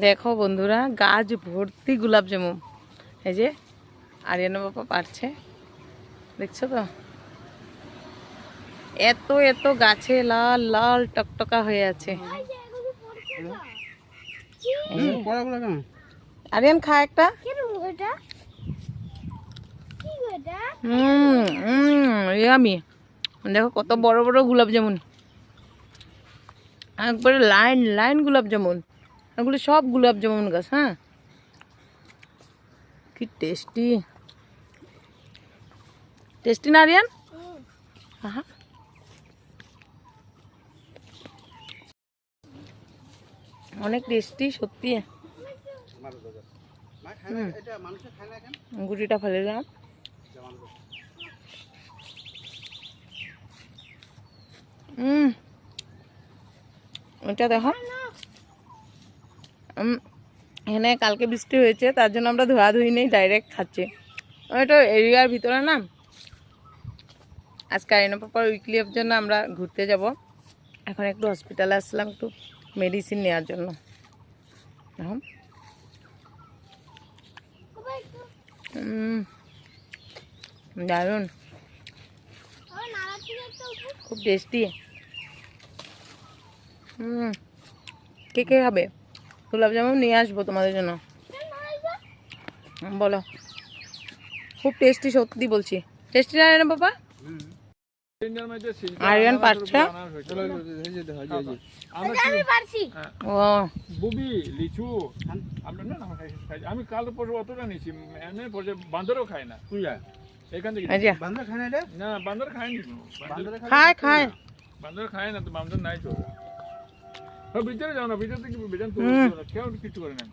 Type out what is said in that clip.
দেখো বন্ধুরা, গাছ ভর্তি গোলাপ জামুন। এই যে আরিয়ানা বাবা পারছে, দেখছো তো? এত এত গাছে লাল লাল টকটকা হয়ে আছে। আরিয়ান খা একটা। ইয়ামি। দেখো কত বড় বড় গোলাপ জামুন, একবারে লাইন লাইন গোলাপ জামুন। এগুলো সব গোলাপ জামুন গাছ। হ্যাঁ, কি টেস্টি টেস্টি না আরিয়ান? আহা, অনেক টেস্টি সত্যি। গুটিটা ফেলে দিলাম। এটা দেখো, এখানে কালকে বৃষ্টি হয়েছে, তার জন্য আমরা ধোয়াধুয়ি নেই, ডাইরেক্ট খাচ্ছি। এটা এরিয়ার ভিতরে না। আজকে আরিয়ানা পাপার উইকলি অফ জন্য আমরা ঘুরতে যাব। এখন একটু হসপিটালে আসলাম, একটু মেডিসিন নেওয়ার জন্য। এখন দারুণ, খুব টেস্টি। কে কে খাবে? গোলাপ জামুন নিয়ে আসবো তোমাদের জন্য। বলো, খুব টেস্টি সত্যি বলছি। টেস্টি না আরিয়ানা বাবা? আরিয়ান পারছে। আমি কাল পরশু অতটা নিছি, বান্দরও খায় না এখান থেকে। না বান্দর খায়নি, খায় খায়, বান্দর খায় না তো, বান্দর নাই তো। ভিতরে যাও না, ভিতর থেকে বেজান তো কেউ কিছু করে না।